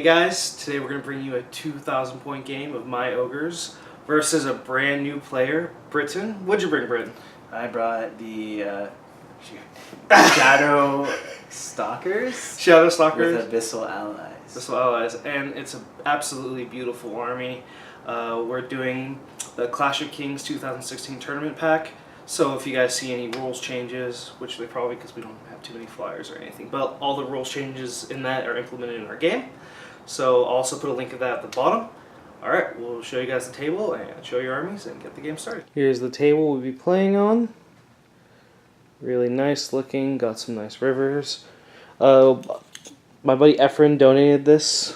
guys, today we're going to bring you a 2,000 point game of My Ogres versus a brand new player, Britton. What'd you bring, Britton? I brought the Shadow Stalkers. Shadow Stalkers. With Abyssal Allies. Abyssal Allies, and it's an absolutely beautiful army. We're doing the Clash of Kings 2016 tournament pack. So if you guys see any rules changes, which they probably, because we don't have too many flyers or anything, but all the rules changes in that are implemented in our game. So I'll also put a link of that at the bottom. Alright, we'll show you guys the table and show your armies and get the game started. Here's the table we'll be playing on. Really nice looking, got some nice rivers. My buddy Efren donated this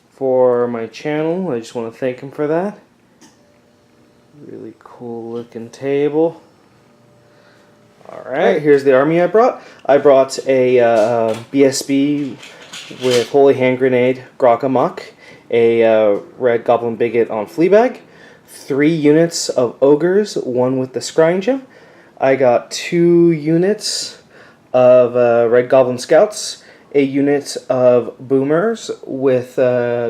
for my channel. I just want to thank him for that. Really cool looking table. Alright, here's the army I brought. I brought a BSB with Holy Hand Grenade, Grog Amok, a Red Goblin Bigot on Fleabag, 3 units of Ogres, 1 with the Scrying Gem. I got 2 units of Red Goblin Scouts, a unit of Boomers with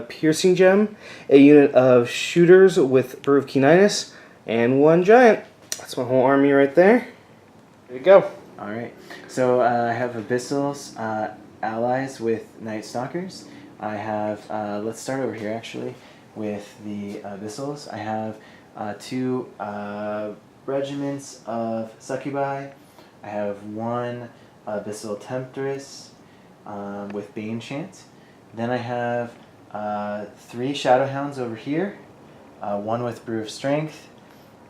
Piercing Gem, a unit of Shooters with Brew of Keeninus, and 1 Giant. That's my whole army right there. There you go. Alright, so I have Abyssals Allies with Nightstalkers. I have, let's start over here actually, with the Abyssals. I have 2 regiments of Succubi. I have 1 Abyssal Temptress with Bane Chant. Then I have 3 Shadowhounds over here, 1 with Brew of Strength,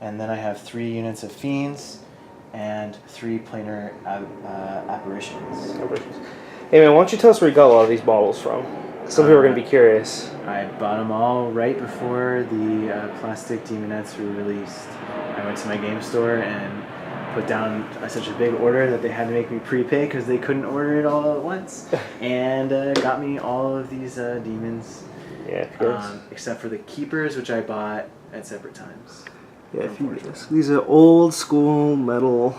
and then I have 3 units of Fiends, and 3 planar apparitions. Hey man, why don't you tell us where you got a lot of these models from? Some people are going to be curious. I bought them all right before the plastic Demonettes were released. I went to my game store and put down such a big order that they had to make me prepay because they couldn't order it all at once. And got me all of these demons. Yeah, of course. Except for the Keepers, which I bought at separate times. Yeah, these are old school metal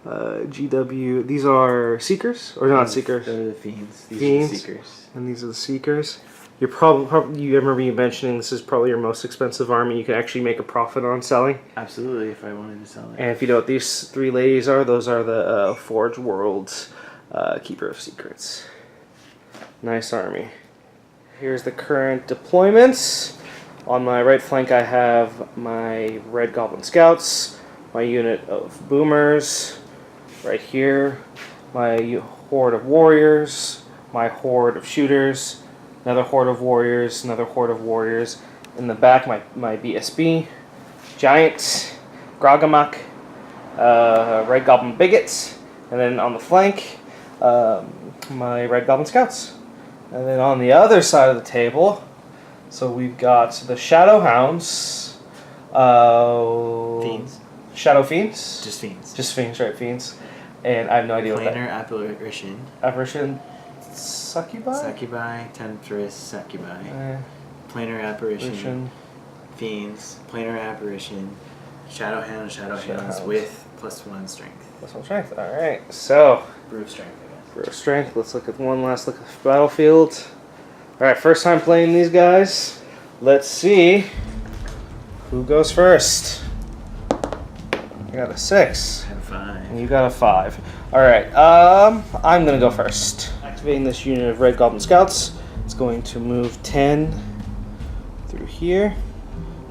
GW. These are Seekers or not Seekers? They're the Fiends. These Fiends, are the Seekers. And these are the Seekers. You're probably you remember you mentioning this is probably your most expensive army. You can actually make a profit on selling. Absolutely, if I wanted to sell it. And if you know what these 3 ladies are, those are the Forge World's Keeper of Secrets. Nice army. Here's the current deployments. On my right flank I have my Red Goblin Scouts, my unit of Boomers, right here, my horde of Warriors, my horde of Shooters, another horde of Warriors, another horde of Warriors. In the back my BSB, Giant, Grog Amok, Red Goblin Bigots, and then on the flank my Red Goblin Scouts. And then on the other side of the table, so we've got the Shadow Hounds. Fiends. Shadow Fiends? Just Fiends. Just Fiends, right, Fiends. And I have no idea what that is. Planar Apparition. Apparition. Succubi? Succubi, Temptress, Succubi. Planar Apparition. Fiends. Planar Apparition. Shadowhound, Shadowhounds with +1 strength. +1 strength, alright. So, Brew of Strength, I guess. Brew of Strength. Let's look at one last look at the battlefield. Alright, first time playing these guys. Let's see who goes first. I got a 6. I have 5. And you got a 5. Alright, I'm going to go first. Activating this unit of Red Goblin Scouts. It's going to move 10 through here.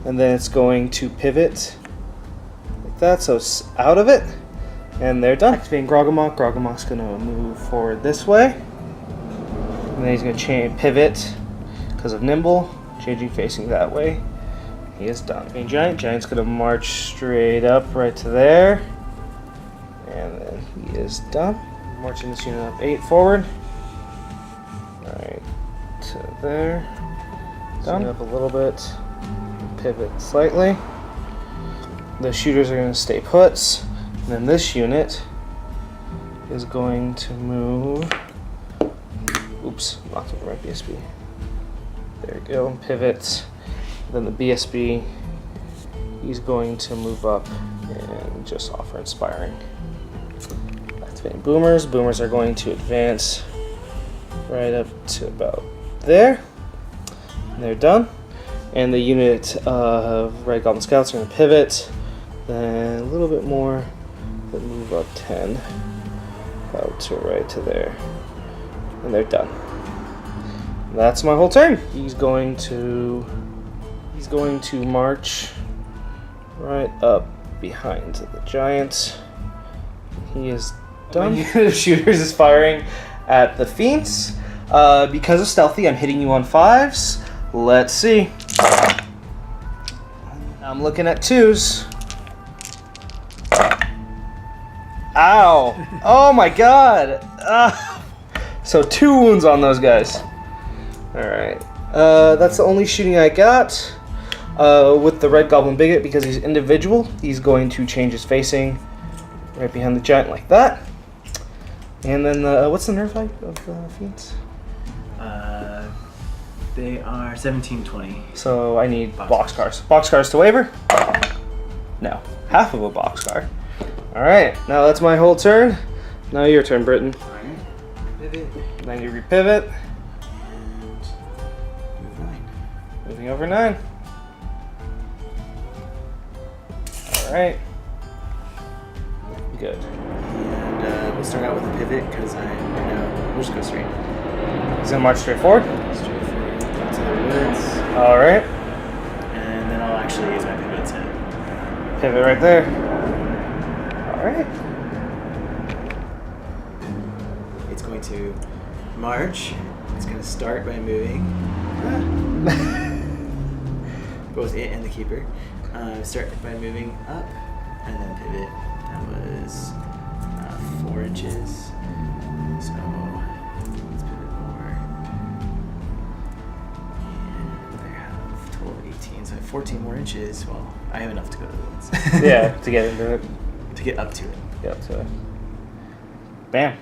And then it's going to pivot like that, so it's out of it. And they're done. Activating Grog Amok. Grog Amok's going to move forward this way. And then he's going to pivot because of Nimble, changing facing that way. He is done. Okay, Giant's going to march straight up right to there. And then he is done. Marching this unit up 8 forward. Right to there. Done. Up a little bit. Pivot slightly. The shooters are going to stay put. And then this unit is going to move. Oops, knocked over my BSB. There we go, pivot. Then the BSB, he's going to move up and just offer Inspiring. Activating Boomers. Boomers are going to advance right up to about there. And they're done. And the unit of Red Goblin Scouts are going to pivot. Then a little bit more. Then move up 10. Out to right to there. And they're done. That's my whole turn. He's going to march right up behind the giant. He is done. My unit of shooters is firing at the fiends. Because of stealthy, I'm hitting you on 5s. Let's see. I'm looking at 2s. Ow! Oh my god! So 2 wounds on those guys. Alright. That's the only shooting I got. With the Red Goblin Bigot, because he's individual, he's going to change his facing right behind the giant like that. And then, what's the nerf height of the fiends? They are 1720. So I need boxcars. Boxcars to waver? No. Half of a boxcar. Alright, now that's my whole turn. Now your turn, Britton. Alright. Pivot. Then you repivot. And move 9. Moving over 9. Alright. Good. And we'll start out with a pivot because we'll just go straight. He's gonna march straight forward. Straight forward to the woods. Alright. And then I'll actually use my pivot to Pivot right there. Alright. It's going to march. It's going to start by moving. Both it and the keeper. Start by moving up and then pivot. That was 4 inches. So let's pivot more. And they have total 18. So I have 14 more inches. Well, I have enough to go to the woods. Yeah, to get into it. To get up to it. Get up to it. Bam.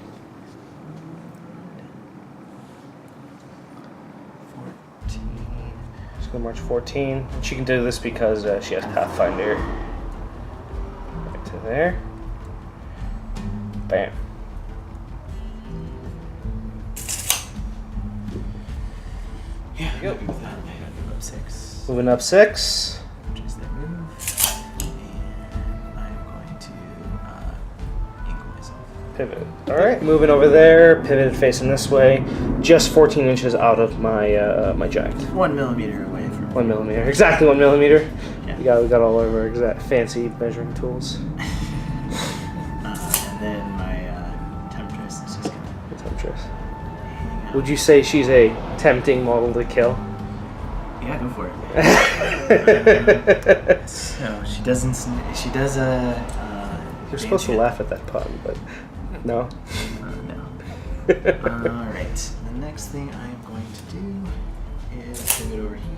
14. She's gonna march 14. She can do this because she has Pathfinder. Right to there. Bam. Yeah, There you I'm go. happy with that. I'm gonna move up 6. Moving up 6. Just that move. And I'm going to angle myself. Pivot. Alright, moving over there. Pivot facing this way. Just 14 inches out of my my giant. 1 millimeter away from 1 millimeter. Exactly 1 millimeter. Yeah. We got all of our exact fancy measuring tools. and then my temptress is just gonna Temptress. hang out. Would you say she's a tempting model to kill? Yeah, go for it. So she doesn't. She does a. You're supposed to laugh at that pun, but no. No. All right. The next thing I am going to do is pivot over here.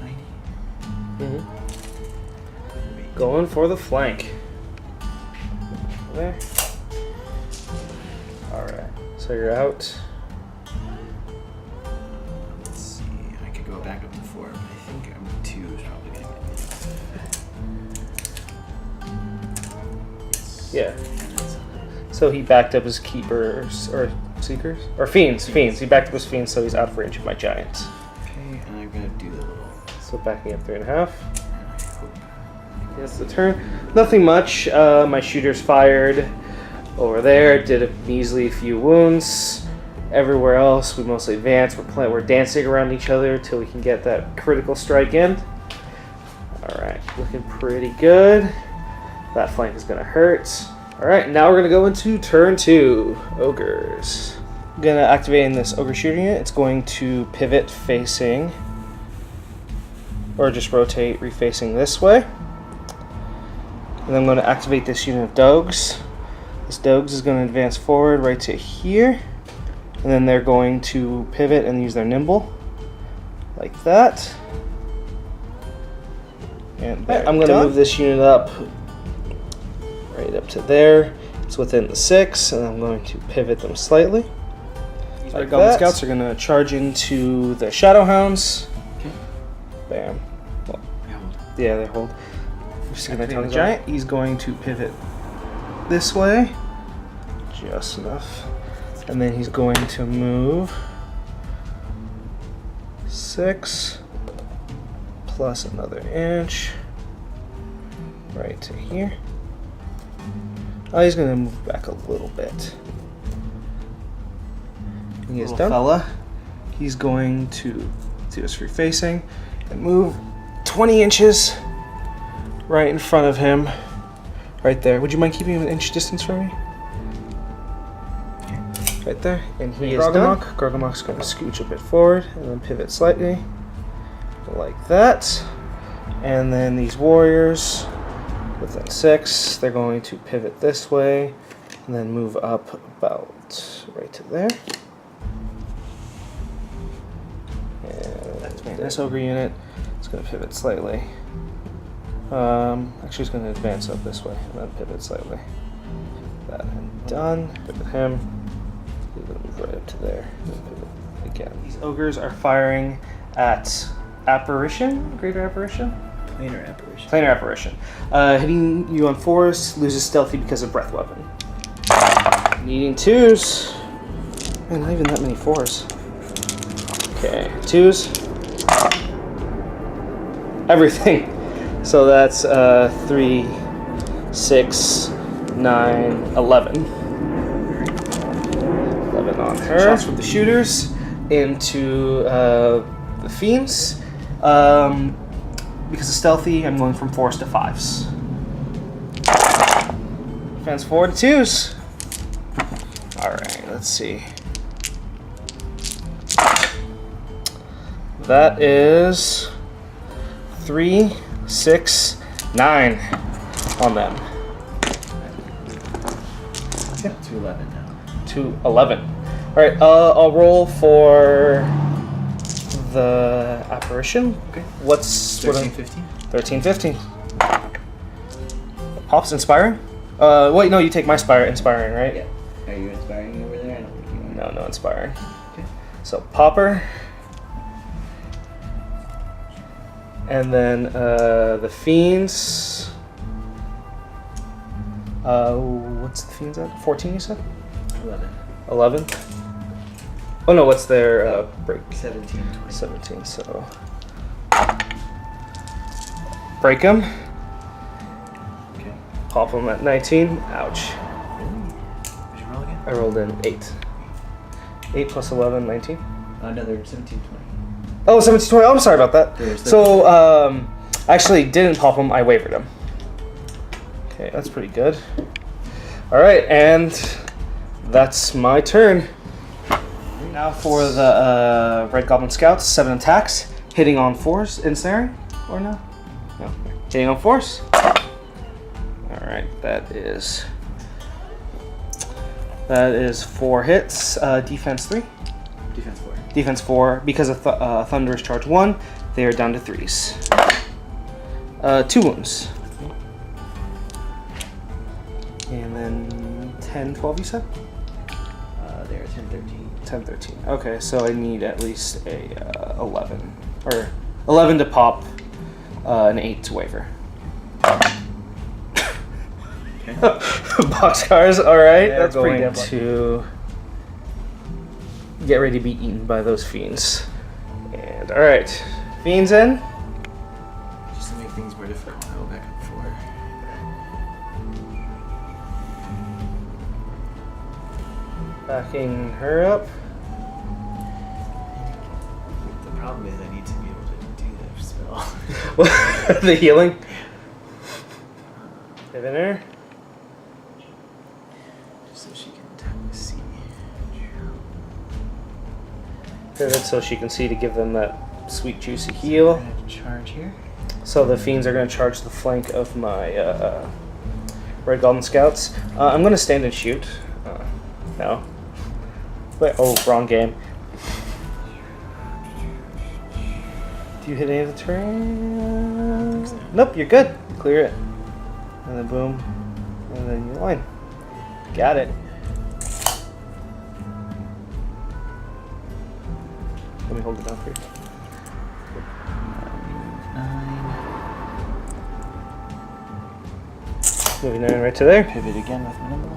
90. Mm-hmm. Going for the flank. There. All right. So you're out. Let's see. I could go back up to 4, but I think 2 is probably going to get me. Yeah. And that's So he backed up his keepers or seekers or fiends. Fiends. He backed up his fiends, so he's out of range of my giant. okay, and I'm going to do the little. So backing up 3.5. And I hope. That's the turn. Nothing much. My shooters fired over there. Did a measly few wounds. Everywhere else, we mostly advance. We're dancing around each other till we can get that critical strike in. All right, looking pretty good. That flank is gonna hurt. All right, now we're gonna go into turn 2. Ogres. I'm gonna activate in this ogre shooting unit. It's going to pivot facing, or just rotate, refacing this way. And then I'm going to activate this unit of dogs. This dogs is going to advance forward right to here. And then they're going to pivot and use their nimble. Like that. And I'm going to move this unit up right up to there. It's within the 6, and I'm going to pivot them slightly. These Red Goblin Scouts are going to charge into the Shadow Hounds. Okay. Bam. Well, I hold. yeah, they hold. Just gonna tell the giant he's going to pivot this way, just enough, and then he's going to move 6 plus another inch right to here. Oh, he's gonna move back a little bit. He is done. Fella, he's going to do his free facing and move 20 inches right in front of him, right there. Would you mind keeping him an inch distance from me? Right there, and he is done. Gargamok's going to scooch a bit forward and then pivot slightly, like that. And then these warriors, within 6, they're going to pivot this way, and then move up about right to there. And this ogre unit is going to pivot slightly. Actually, it's going to advance up this way, and then pivot slightly. That and done. Pivot him. He's going to move right up to there, and then pivot again. These ogres are firing at Apparition, Greater Apparition? Planar Apparition. Planar Apparition. Hitting you on 4s, loses stealthy because of breath weapon. Needing 2s. Man, not even that many 4s. Okay, 2s. Everything. So that's 3, 6, 9, 11. 11 on her. Shots from the shooters into the fiends. Because of stealthy, I'm going from 4s to 5s. Defense 4 to 2s. Alright, let's see. That is 3, 6, 9 on them. Yep, to 11 now. To 11. Alright, I'll roll for the apparition. Okay. What's 13, 15? 13, 15. Pop's inspiring? Wait, no, you take my inspiring, right? Yeah. Are you inspiring over there? I don't think you are. No inspiring. Okay. So Popper. And then the fiends. What's the fiends at? 14, you said? 11. 11. Oh no, what's their break? 17, 20. 17, so. Break him. Okay. Pop him at 19. Ouch. Did you roll again? I rolled in 8. 8 plus 11, 19. Another 17, 20. Oh, 17, 20. Oh, I'm sorry about that. So, I actually didn't pop him. I wavered him. Okay, that's pretty good. All right, and that's my turn. Now for the Red Goblin Scouts, 7 attacks, hitting on 4s, ensnaring, or no? No, hitting on 4s. All right, that is 4 hits. Defense 3. Defense 4. Defense 4. Because of Thunderous Charge 1, they are down to 3s. 2 wounds. And then 10, 12, you said? They're 10, 13. 10, 13. Okay, so I need at least a 11. Or 11 to pop, an 8 to waver. Okay. Boxcars, alright. Yeah, That's going going to get ready to be eaten by those fiends. And alright, fiends in. Just to make things more difficult, I'll go back up 4. Backing her up. The problem is I need to be able to do that spell. The healing. Pivot her. Just so she can see. Pivot so she can see to give them that sweet juicy heal. Charge here. So the fiends are going to charge the flank of my Red Goblin Scouts. I'm going to stand and shoot. No. Wait, oh, wrong game. Do you hit any of the terrain? Nope, you're good. Clear it. And then boom. And then you line. Got it. Let me hold it down for you. 9. Moving 9 right to there. Pivot again with my number.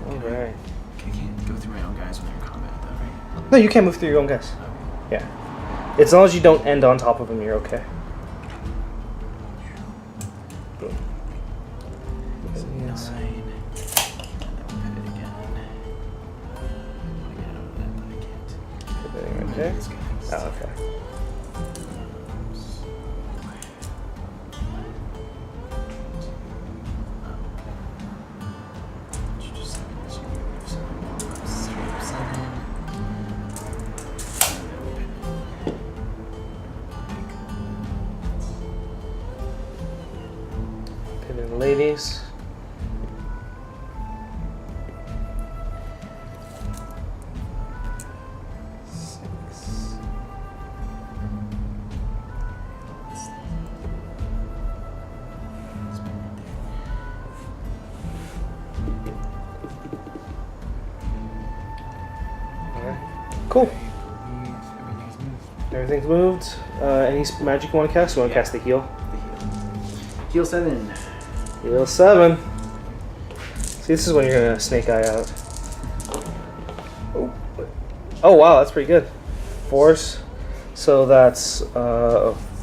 Alright. Okay. I can't go through my own guys when they're in combat, though, right? No, you can't move through your own guys. Okay. Yeah. As long as you don't end on top of them, you're okay. Boom. So 9. And then we'll pivot again. I want to get out of that, but I can't. Pivoting right there. This guy. Oh, okay. Pivoting ladies. Cool. Everything's moved. Any magic you want to cast? You want to cast the heal? Heal 7. Heal 7. See, this is when you're gonna snake eye out. Oh wow, that's pretty good. Force. So that's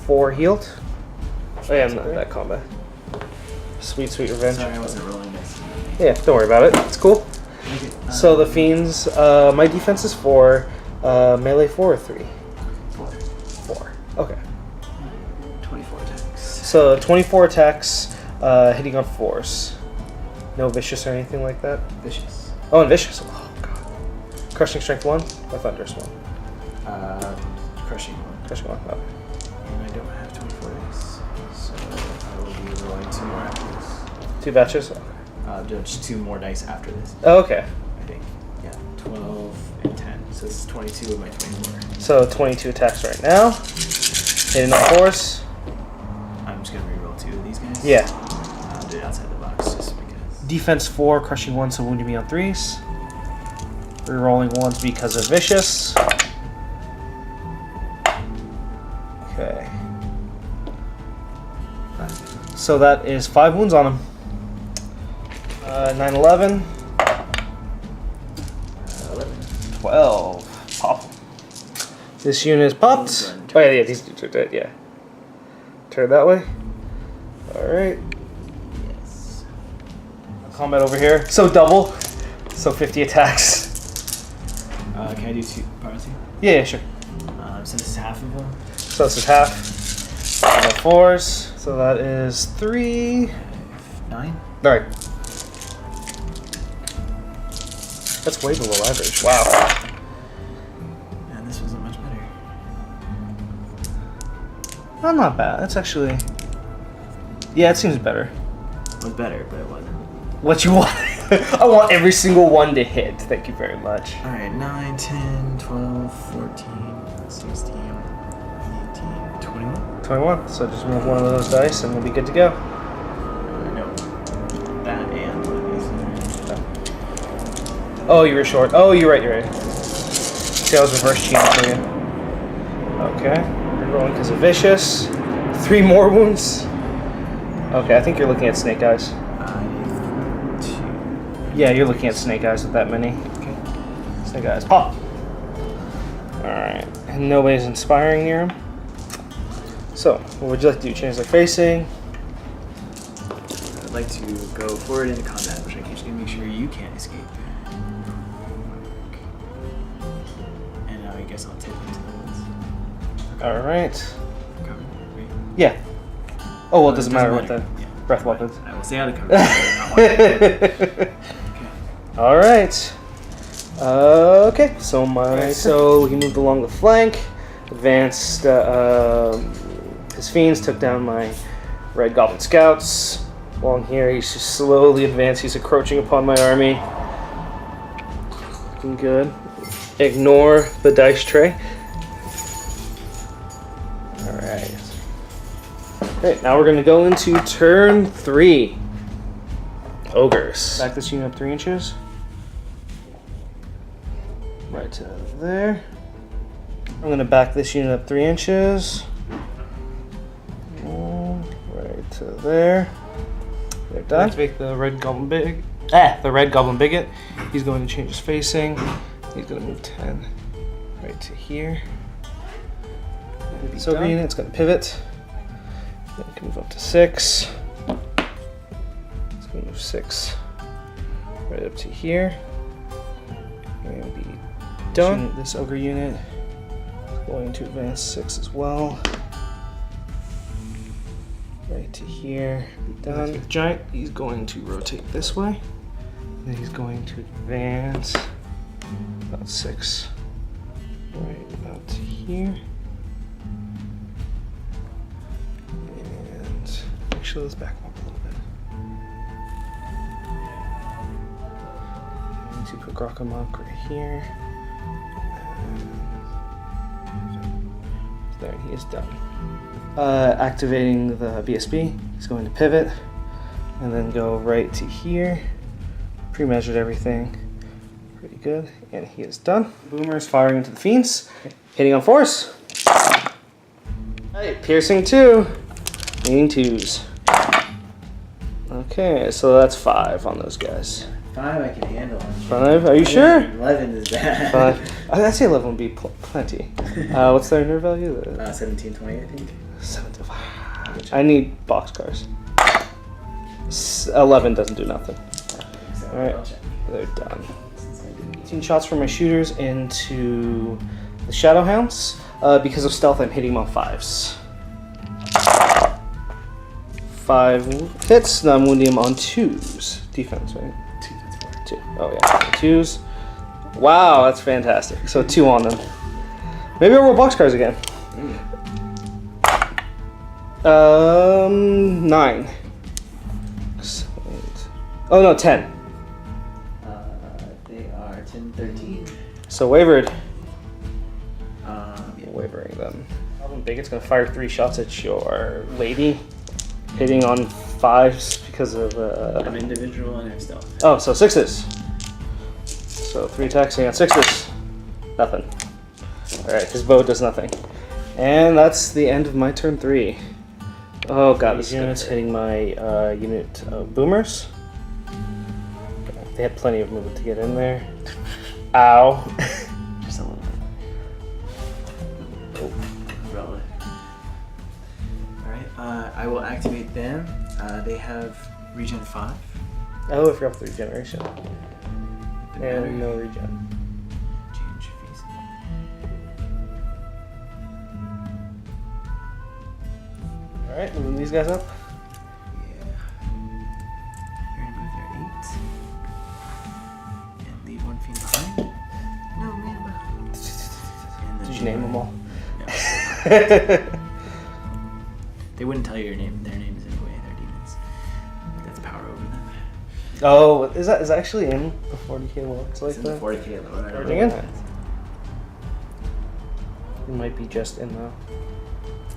4 healed. Oh yeah, I'm not in that combat. Sweet, sweet revenge. Sorry, I wasn't rolling this. Yeah, don't worry about it. It's cool. Okay. So the fiends. My defense is 4. Melee 4 or 3. 4. 4. Okay. 24 attacks. So 24 attacks, hitting on force. No vicious or anything like that? Vicious. Oh, and vicious. Oh, God. Crushing strength 1 or thunderous 1? Crushing 1. Crushing 1. Okay. And I don't have 24 dice, so I will be rolling 2 more after this. 2 batches? Just 2 more dice after this. Oh, okay. I think. Yeah. 12 and 10. So this is 22 of my 24. So 22 attacks right now. Hitting on force. I'm just going to reroll 2 of these guys. Yeah. I'll do it outside the box just because. Defense 4, crushing 1, so wounding me on 3s. Rerolling 1s because of vicious. Okay. So that is 5 wounds on him. 9, 11. 11. 12. Pop. This unit is popped. Oh yeah, these dudes are dead, yeah. Turn that way. Alright. Yes. Combat over here. So double. So 50 attacks. Can I do 2? Power 2? Yeah, sure. So this is half of them. So this is half. 4s. So that is 3. 9? Alright. That's way below average. Wow. And this wasn't much better. Oh, not bad. That's actually... Yeah, it seems better. It was better, but it wasn't. What you want? I want every single one to hit. Thank you very much. Alright, 9, 10, 12, 14, 16, 18, 21. 21. So just move one of those dice and we'll be good to go. No. That and one of these. Oh, you were short. Oh, you're right, you're right. See, I was reverse cheating for you. Okay. Rerolling because of vicious. 3 more wounds. Okay, I think you're looking at snake eyes. 2. Yeah, you're looking at snake eyes with that many. Okay. Snake eyes. Pop! Alright. And nobody's inspiring near him. So, what would you like to do? Change their facing? I'd like to go forward into combat, which I keep just gonna make sure you can't escape. And now I guess I'll tip into the woods. Alright. Cover, right? Yeah. Oh, well, it doesn't matter what the Yeah. breath weapons. I will stay out of cover. I don't want to. Okay. Alright. Okay, so he moved along the flank, advanced his fiends, took down my red goblin scouts. Along here, he's just slowly advanced, he's encroaching upon my army. Looking good. Ignore the dice tray. Alright. Okay, now we're gonna go into turn 3. Ogres. Back this unit up 3 inches. Right to there. I'm gonna back this unit up 3 inches. Right to there. They're done. Activate the red goblin bag. The red goblin bigot. He's going to change his facing. He's going to move 10 right to here. So green, it's going to pivot. Then it can move up to 6. It's going to move 6 right up to here. And be done. This ogre unit is going to advance 6 as well. Right to here. Be done. The giant, he's going to rotate this way. Then he's going to advance about 6 right about to here. And actually, let's back him up a little bit. And to put Grokkamok right here. And there, he is done. Activating the BSB, he's going to pivot and then go right to here. Pre-measured everything. Pretty good. And he is done. Boomer is firing into the fiends. Hitting on 4s. Alright, piercing 2. Meaning 2s. Okay, so that's 5 on those guys. 5 I can handle. 5? Are you sure? 11 is bad. 5. I'd say 11 would be plenty. What's their nerve value? 1720, I think. 17. I need boxcars. 11 doesn't do nothing. Alright, they're done. 18 shots from my shooters into the Shadow Hounds. Because of stealth, I'm hitting them on 5s. 5 hits, now I'm wounding him on 2s. Defense, right? 2. Oh yeah, 2s. Wow, that's fantastic. So 2 on them. Maybe I'll roll boxcars again. 9. Oh no, 10. They are 10, 13. So wavered. Yeah. Wavering them. Goblin Bigot's gonna fire 3 shots at your lady, hitting on 5s because of I'm individual and I'm stealth. Oh, so 6s. So 3 attacks and 6s. Nothing. Alright, his bow does nothing. And that's the end of my turn 3. Oh god, this unit's hitting my unit of boomers. They had plenty of movement to get in there. Ow. Just a little bit. Oh. Roll it. Alright, I will activate them. They have regen 5. Oh, I forgot the regeneration. And no regen. Change facing. Alright, moving these guys up. Yeah. You're gonna move their 8. And leave 1 fiend behind. No man behind. Did you name them all? No. They wouldn't tell you their names anyway. They're demons. That's power over them. Oh, is that actually in the 40k lore? It's like It's in the that? 40k lore. Charging in? It might be just in though.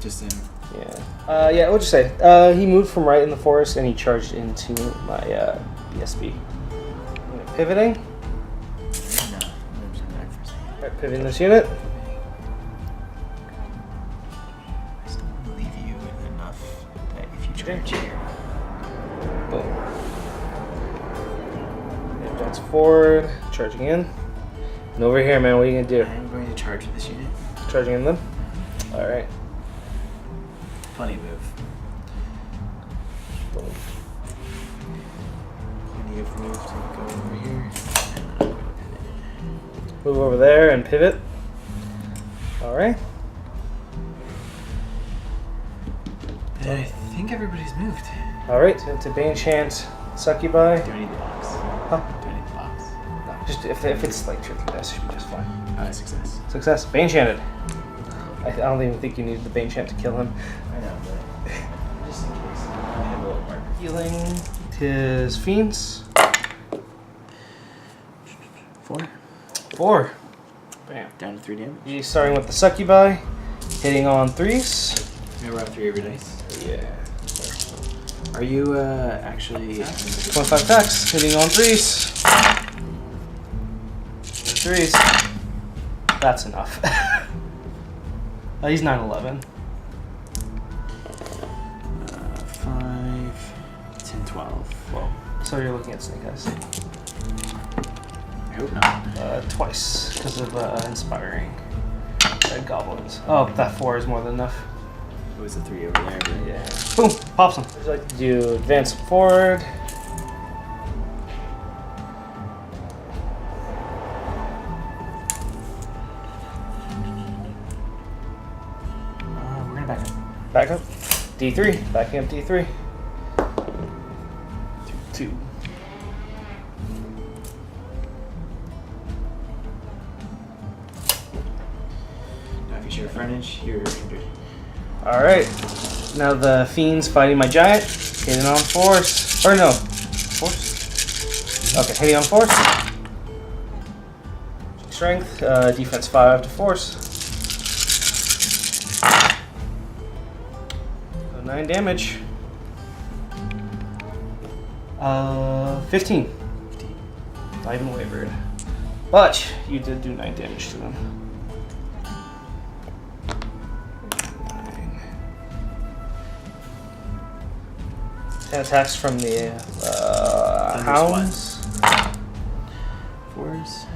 Just in. Yeah. Yeah, what'd you say? He moved from right in the forest and he charged into my BSB. Pivoting. No. I'm gonna turn back for a second. Alright, pivoting this unit. I still want to leave you enough that if you charge here. Boom. Yeah, advance forward, charging in. And over here, man, what are you gonna do? I'm going to charge with this unit. Charging in them? Alright. Funny move. Boom. Plenty of room to go over here. And I'm going to pivot. Move over there and pivot. Alright. And I think everybody's moved. Alright, so to Bane Chant Succubi. Do I need the box? Huh? Do I need the box? No, just if it's like 2 or 3 dice, it should be just fine. Success. Success. Bane Chanted. I don't even think you needed the Bane Chant to kill him. I know, but just in case. I have a little marker. Healing his fiends. 4. 4. Bam. Down to 3 damage. He's starting with the Succubi, hitting on 3s. You roll 3 every dice. Yeah. Are you actually 25 attacks, hitting on 3s. 3s. That's enough. He's 9/11. 5, 10, 12. Well, So you're looking at Snake Eyes. I hope not. Twice, because of Inspiring. Red Goblins. Oh, that 4 is more than enough. It was a 3 over there, but Yeah. Boom! Pops them. Would you like to do advance forward? we're gonna back up. Back up. D3. Backing up D3. 2. Now if you share frontage, you're injured. Alright. Now the Fiend's fighting my Giant. Hitting on force. Or no. Force? Okay, hitting on force. Strength. Defense 5 to force. 9 damage. 15. Not even wavered. But you did do 9 damage to them. 9. 10 attacks from the hounds. 4s.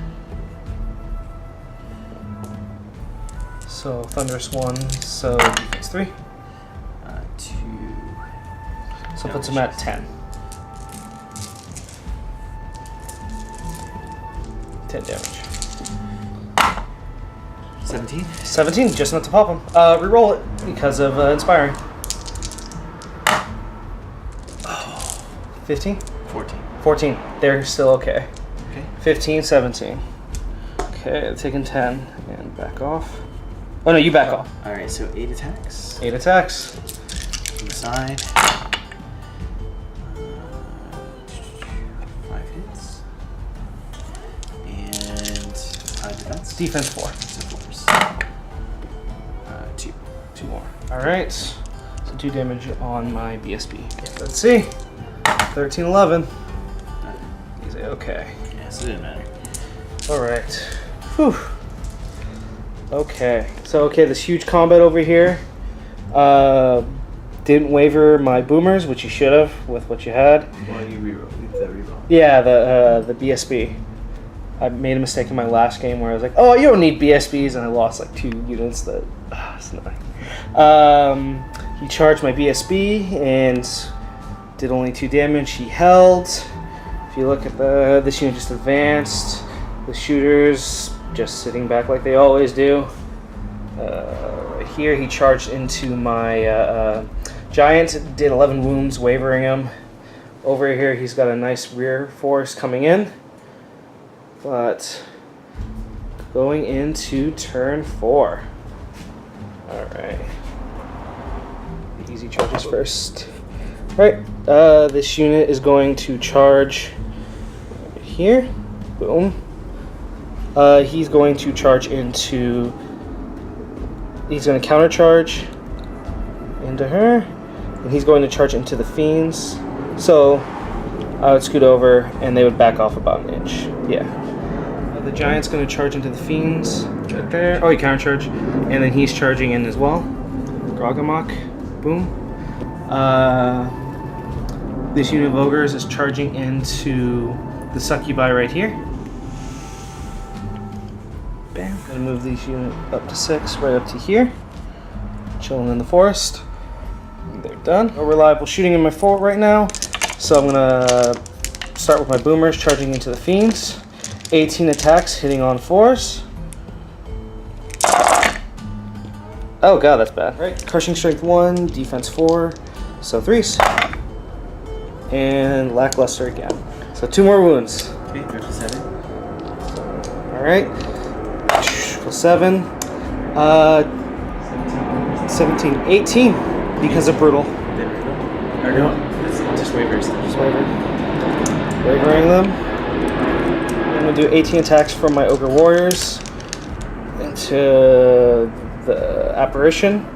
So Thunderous 1, so defense 3. 2. So puts him at 10. 10 damage. 17. 17, just enough to pop him. Reroll it because of Inspiring. 15? 14. 14. They're still okay. Okay. 15, 17. Okay, taking 10 and back off. Oh no, you back off. Alright, so 8 attacks. 8 attacks. On the side. 5 hits. And 5 defense. Defense 4. So 4s. 2. 2 more. Alright. So 2 damage on my BSB. Let's see. 13, 11. He's okay. Yeah, so it didn't matter. Alright. Whew. Okay. So, this huge combat over here. Didn't waver my boomers, which you should have with what you had. Well, you reroll. The reroll. Yeah, the BSB. I made a mistake in my last game where I was like, oh, you don't need BSBs, and I lost like 2 units that... it's annoying. He charged my BSB and did only 2 damage. He held. If you look at this unit just advanced. The shooters just sitting back like they always do. Right here he charged into my Giant, did 11 wounds, wavering him. Over here he's got a nice rear force coming in. But going into turn 4. Alright. The easy charges first. Alright, this unit is going to charge here. Boom. He's going to charge into... He's going to counter charge into her. And he's going to charge into the Fiends. So I would scoot over and they would back off about an inch. Yeah. The Giant's going to charge into the Fiends right there. Oh, he counter charge. And then he's charging in as well. Grogamok. Boom. This unit of Ogres is charging into the Succubi right here. Bam. Gonna move these unit up to 6, right up to here. Chilling in the forest. They're done. No reliable shooting in my fort right now. So I'm gonna start with my boomers charging into the Fiends. 18 attacks hitting on 4s. Oh god, that's bad. Right. Crushing strength 1, defense 4, so 3s. And lackluster again. So 2 more wounds. Okay, go to 7. Alright. 7. 17. 18 because of brutal. Then reroll. Or no, it's just waivers. Just wavering them. I'm going to do 18 attacks from my Ogre Warriors into the Apparition,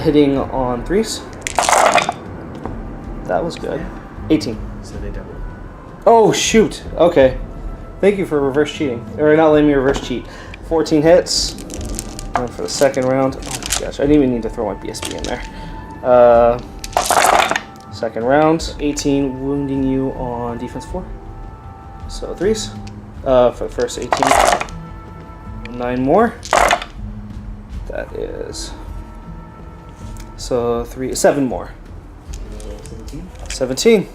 hitting on 3s. That was good. 18. So they double. Oh, shoot. Okay. Thank you for reverse cheating. Or not letting me reverse cheat. 14 hits. And for the second round. Oh my gosh, I didn't even need to throw my BSB in there. Second round, 18, wounding you on defense 4. So 3s. For the first 18. 9 more. That is. So 7 more. 17.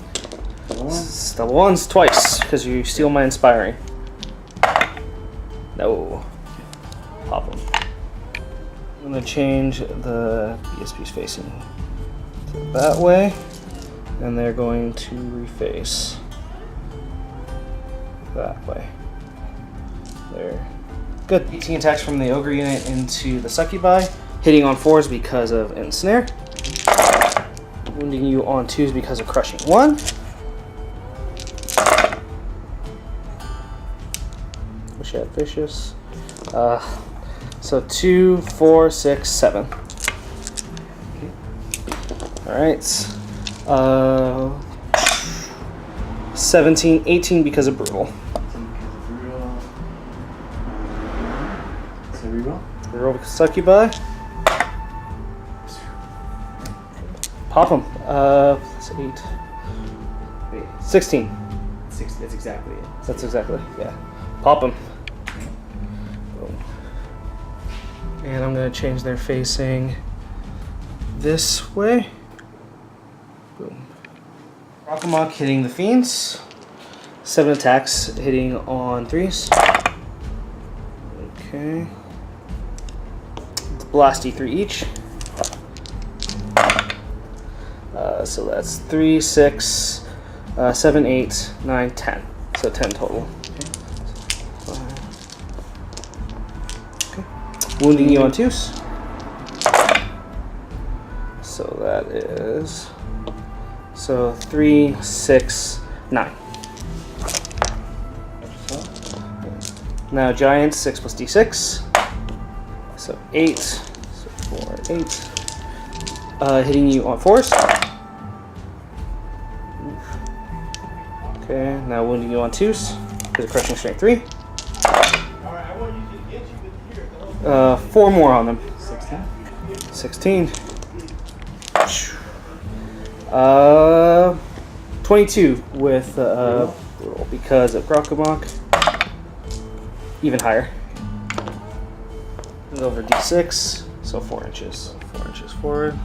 Double ones twice, because you steal my inspiring. No. Pop them. I'm going to change the BSP's facing to that way, and they're going to reface that way. There. Good. 18 attacks from the ogre unit into the succubi, hitting on 4s because of ensnare, wounding you on 2s because of crushing 1. Wish I had vicious. So 2, 4, 6, 7. Alright. 17, 18 because of brutal. So reroll? Reroll because succubi. Pop him. That's 8. Wait, 16. that's exactly it. That's exactly, yeah. Pop him. Boom. And I'm going to change their facing this way. Boom. Rockamok hitting the fiends. 7 attacks hitting on 3s. Okay. Blasty 3 each. So that's 3, 6, 7, 8, 9, 10. So 10 total. Okay. Wounding you on 2s. So that is 3, 6, 9. Now giants 6 plus d6. So 8. So 4, 8. Hitting you on 4s. Okay, now wounding you on 2s. Because of crushing strength 3. 4 more on them. 16. 22 with brutal because of Rockamok. Even higher. Over d6, so 4 inches. 4 inches forward.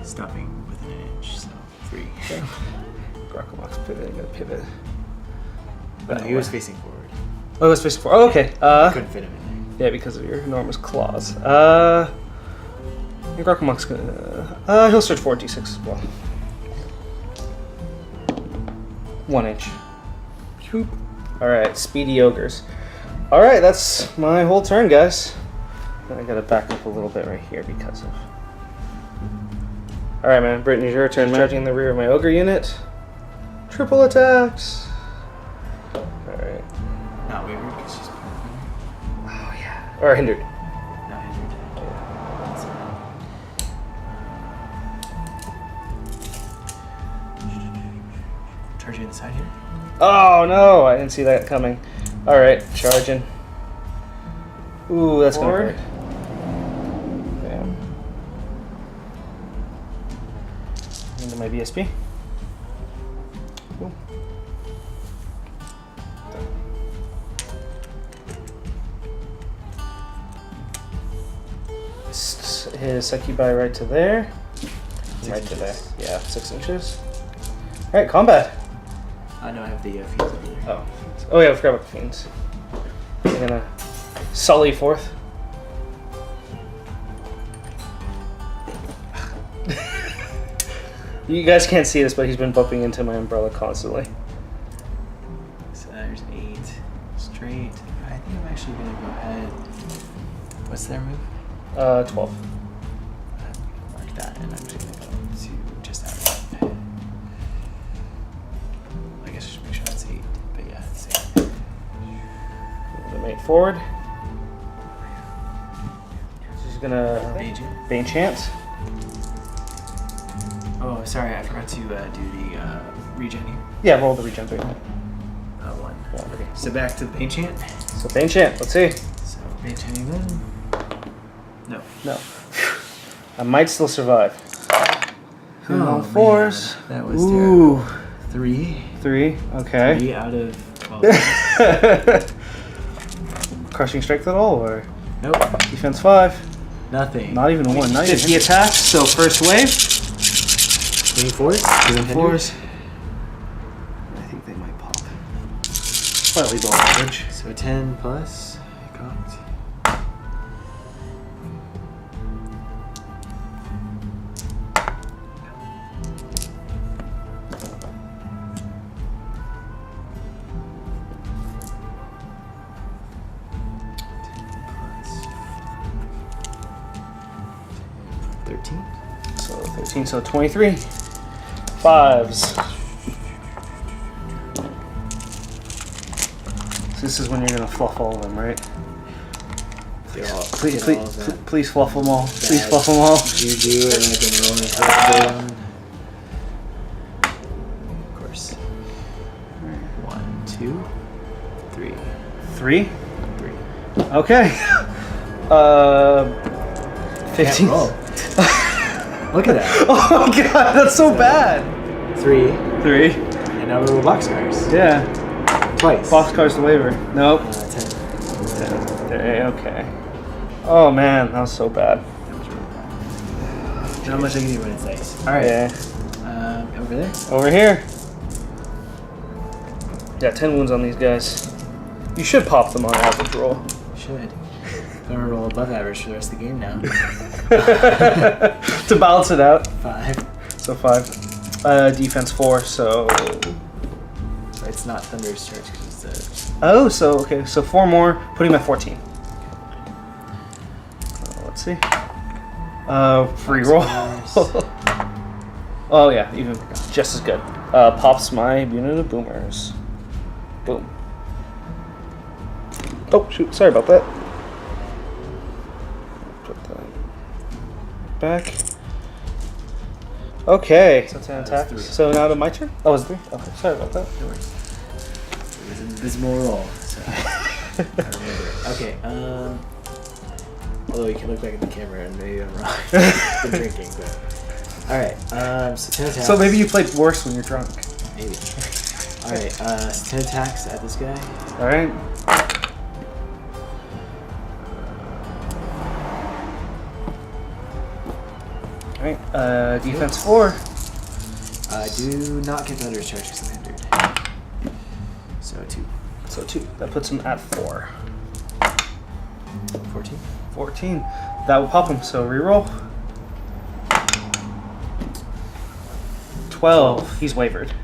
Stopping within an inch, so 3. Okay. Rockamok's pivoting, gonna pivot. But no, he was facing forward. Oh, he was facing forward. Oh, okay. Couldn't fit him in there. Yeah, because of your enormous claws. I think Rockamok's gonna. He'll search 4 d6 as well. 1 inch. Alright, speedy ogres. Alright, that's my whole turn, guys. I gotta back up a little bit right here because of. Alright, man. Brittany, your turn. Charging in the rear of my ogre unit. Triple attacks. Alright. Not wavered because she's. Oh, yeah. Or hindered. Not hindered. Charging inside here. Oh, no. I didn't see that coming. Alright, charging. Ooh, that's gonna hurt. Bam. Into my BSP. Cool. His succubi right to there. Right to there. Yeah, 6 inches. Alright, combat. No, I have the fiends over there. Oh yeah, I forgot about the fiends. I'm gonna sully forth. You guys can't see this, but he's been bumping into my umbrella constantly. So there's 8 straight. I think I'm actually gonna go ahead. What's their move? 12. Mark that, and I'm just gonna go to just out of it. I guess I should make sure that's 8, but yeah, it's 8. The mate forward. She's gonna Bane Chant. Oh, sorry, I forgot to do the regen here. Yeah, roll the regen 3. 1. Yeah, okay. So back to the Bane Chant. So Bane Chant, let's see. So Bane Chanting then. No. No. I might still survive. Hitting on 4s. Man, that was Ooh. terrible. 3. 3. Okay. 3 out of 12. Crushing strength at all, or Nope. defense 5? Nothing. Not even 1. 50 attacks. So first wave. 24s? 24s. I think they might pop. Slightly below average. So 10 plus. I got. So 13, so 23. 5s. So this is when you're gonna fluff all of them, right? Please fluff them all. Please fluff them all. Juju and I can roll and hit them. Of course. 1, 2, 3. 3? 3. Okay. 15. Can't roll. Look at that. Oh god, that's so bad. 3. 3. And now we roll boxcars. Yeah. Twice. Boxcars to waiver. Nope. 10. 10. Okay. Oh man, that was so bad. That was really bad. Not much I can do when it's ice. Alright. Yeah. Over there? Over here. Yeah, 10 wounds on these guys. You should pop them on average roll. Should. I'm gonna roll above average for the rest of the game now. To balance it out. 5. So 5. Defense 4, so... It's not Thunder's charge because it's Oh, so, okay. So 4 more, put him at 14. Let's see. Free roll. Oh yeah, even just as good. Pops my unit of boomers. Boom. Oh shoot, sorry about that. Put that back. Okay. So 10 attacks. 3. So now to my turn? Oh, it's 3? Okay, sorry about that. No worries. It was an abysmal roll, so I remember it. Okay, although you can look back at the camera and maybe I'm wrong. Been drinking, but alright, so 10 attacks. So maybe you played worse when you're drunk. Maybe. Alright, so 10 attacks at this guy. Alright. Alright, defense 4. Do not get Thunder's charge because I'm hindered. So 2. So 2. That puts him at 4. 14. 14. That will pop him, so reroll. 12. He's wavered.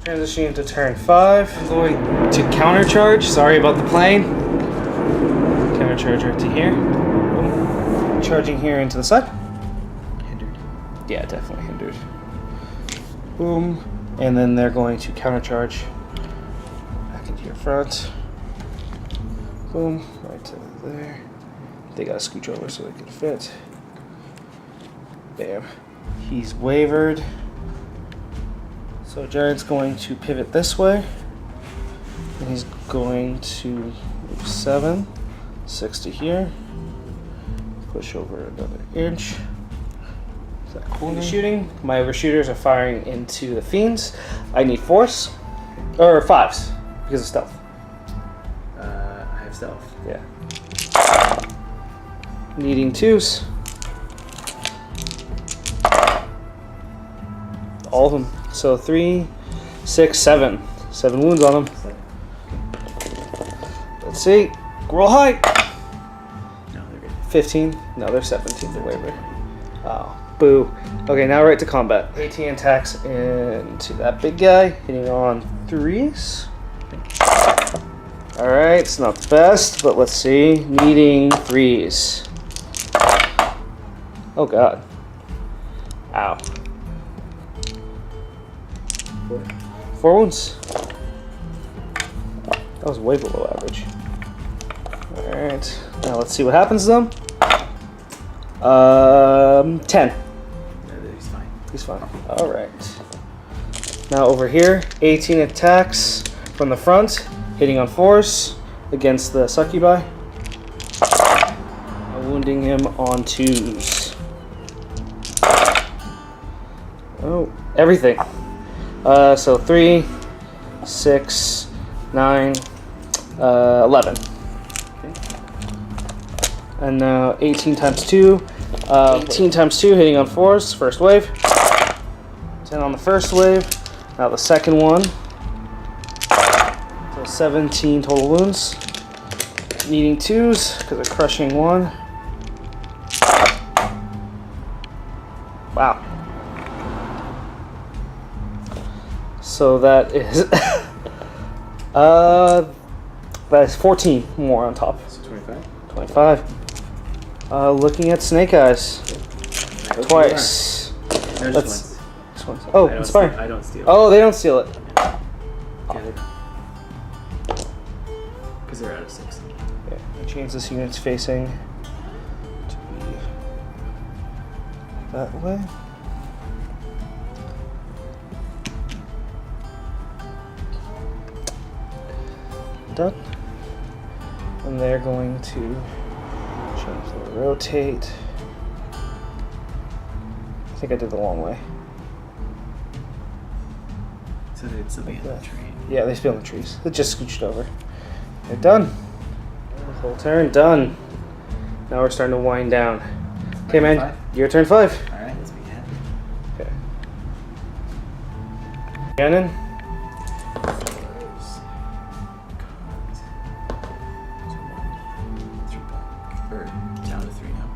Transitioning to turn 5. I'm going to countercharge. Sorry about the plane. Countercharge right to here. Boom. Charging here into the side. Hindered. Yeah, definitely hindered. Boom. And then they're going to countercharge back into your front. Boom. Right to there. They gotta scooch over so they can fit. Bam. He's wavered. So Jared's going to pivot this way. And he's going to move 7. 6 to here. Push over another inch. Is that corner? Shooting. My overshooters are firing into the fiends. I need 4s. Or 5s. Because of stealth. I have stealth. Yeah. Needing 2s. All of them. So 3, 6, 7. 7 wounds on them. 7. Let's see. Roll high. No, they're good. 15. No, they're 17 to waiver. Oh, boo. Okay, now right to combat. 18 attacks into that big guy, hitting on 3s. Alright, it's not the best, but let's see. Needing 3s. Oh god. Ow. 4 wounds. That was way below average. Alright, now let's see what happens to them. 10. No, he's fine. He's fine. Alright. Now over here, 18 attacks from the front, hitting on 4s against the succubi. Wounding him on 2s. Oh, everything. So 3, 6, 9, 11. And now 18 times 2. 18 times 2 hitting on 4s, first wave. 10 on the first wave. Now the second one. So 17 total wounds. Needing 2s because they're crushing 1. Wow. So that is that is 14 more on top. So 25. 25. Looking at Snake Eyes. Twice. No, Let's- just once. Oh, I don't Inspire. Steal, I don't steal. Oh, they don't steal it. Because they're out of 6. Yeah, I change this unit's facing to be that way. Done. And they're going to change the rotate. I think I did the long way. So they'd still be Like in the that. train. Yeah, they spill in the trees. It just scooched over. They're done. The whole turn done. Now we're starting to wind down. Okay, man, 5? your turn 5. Alright, let's begin. Okay. Cannon. Or down to 3 now.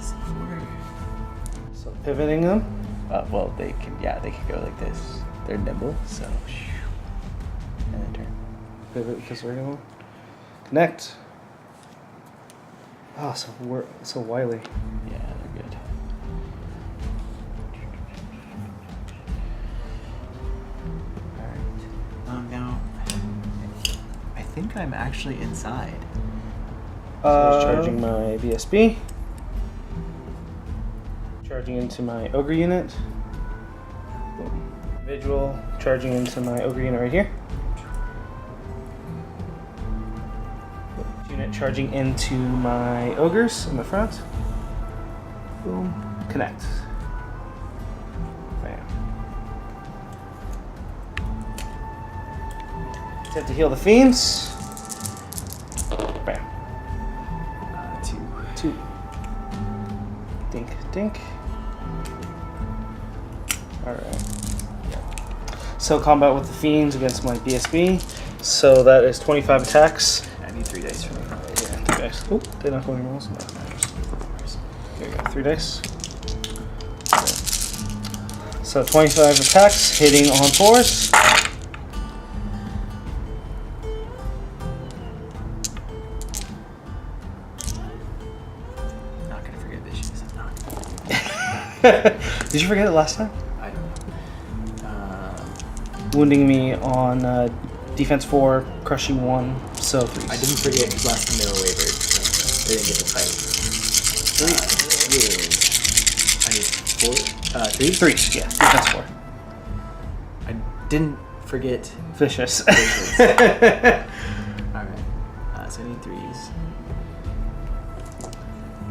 So 4. So pivoting them. Well, they can go like this. They're nimble, so. And then turn. Pivot because we're going to connect. Oh, so wily. Yeah, they're good. Alright. Now, I think I'm actually inside. So I was charging my BSB. Charging into my ogre unit. Boom. Individual. Charging into my ogre unit right here. Unit charging into my ogres in the front. Boom. Connect. Bam. Attempt to heal the fiends. Bam. 2. 2. Dink, dink. Alright. So combat with the fiends against my BSB. So that is 25 attacks. I need 3 dice from you. Yeah, 3 dice. Oh, they're not going rolls. No. There you go, 3 dice. So 25 attacks, hitting on 4s. Not gonna forget this. I'm not gonna forget it. Did you forget it last time? I don't know. Wounding me on defense 4, crushing 1, so 3. I didn't forget because last time they were wavered, so they didn't get to fight. 3 is. I need 4. 3? 3, yeah, defense 4. I didn't forget. Vicious. Vicious. Alright. So I need 3s.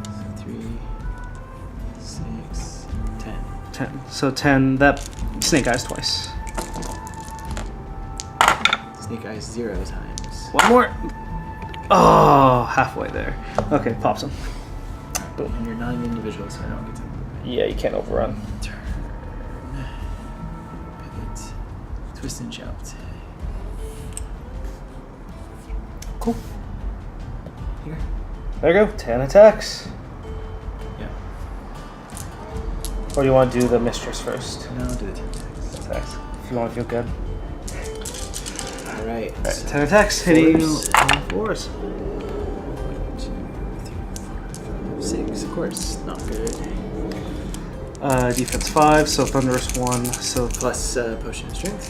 So 3, 6, 10. 10. So 10, that Snake Eyes twice. Snake Eyes 0 times. One more. Oh, halfway there. Okay, pops him. Boom. And you're not an individual, so I don't get to move. Yeah, you can't overrun. Turn. Pivot. Twist and shout. Cool. Here. There you go. 10 attacks. Yeah. Or do you want to do the Mistress first? No, do the 10 attacks. Attacks. If you want to feel good. Alright. Alright, 10 attacks, hitting Fours. on 4s. 1, 2, 3, 4, 5, 6. Of course, not good. Defense 5, so Thunderous 1. So Plus potion of strength.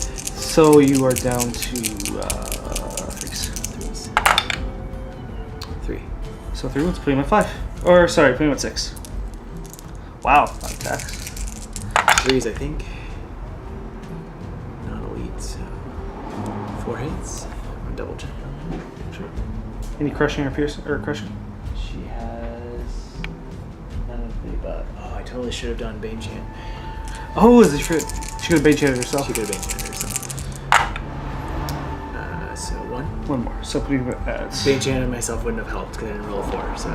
so you are down to 3s. 3s. 3. So 3 wounds, putting him at 5. Or sorry, putting him at 6. Wow, 5 attacks. 3s, I think. Not elite, so 4 hits. I'm gonna double check on that. Sure. Any crushing or piercing or crushing? She has none of the above. Oh, I totally should have done Bane Chant. Oh, is it true? She could have bait chatted herself. She could have been herself. So 1. One more. So putting it at... Bane Chan and myself wouldn't have helped because I didn't roll a 4, so...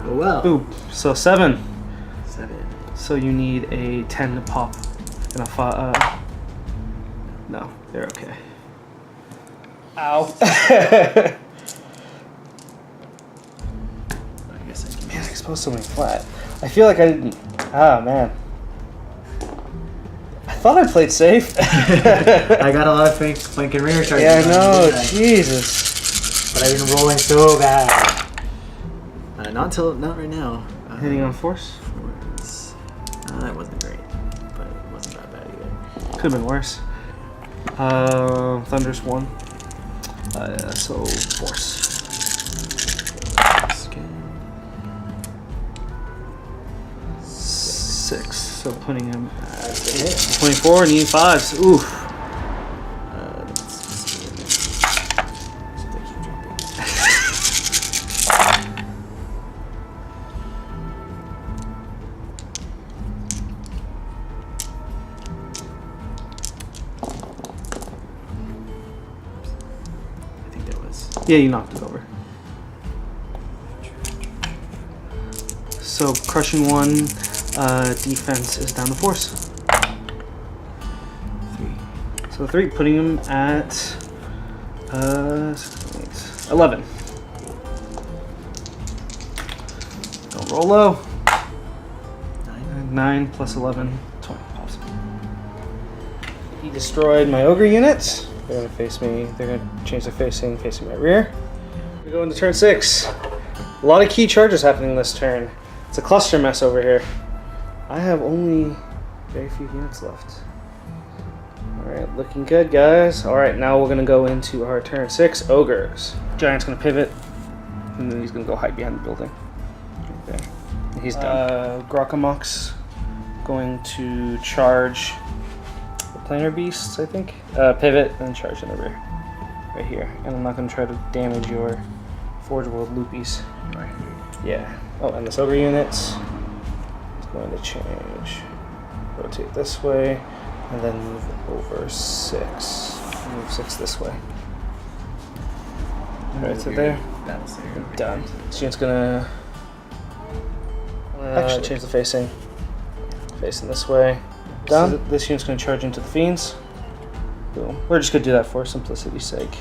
Oh well. Boop. So 7. 7. So you need a 10 to pop. And a 5... No, they're okay. Ow. I guess I can... Man, I exposed something flat. I feel like I didn't... Ah, man. I thought I played safe. I got a lot of flank and rear charges. Yeah, I know. on, Jesus. But I've been rolling so bad. Not right now. Hitting on force? Force. That wasn't great, but it wasn't that bad either. Could have been worse. Thunder's 1. So force. Skin. 6. So putting him at 24. Need 5s. Oof. Yeah, you knocked it over. So crushing 1, defense is down to force. 3. So 3, putting him at 6, 8, 11. Don't roll low. 9 plus 11, 20. Pops. He destroyed my ogre unit. They're gonna face me. They're gonna change their facing my rear. We go into turn 6. A lot of key charges happening this turn. It's a cluster mess over here. I have only very few units left. Alright, looking good, guys. Alright, now we're gonna go into our turn 6 ogres. Giant's gonna pivot, and then he's gonna go hide behind the building. Right there. He's done. Grokkamok's going to charge planar beasts, I think. Pivot and charge in the rear. Right here. And I'm not going to try to damage your Forge World Loopies. Right. Yeah. Oh, and this ogre unit is going to change. Rotate this way, and then move over 6. Move 6 this way. Right to there. Done. So it's going to actually change the facing. Facing this way. Done. So this unit's going to charge into the fiends. Boom. We're just going to do that for simplicity's sake.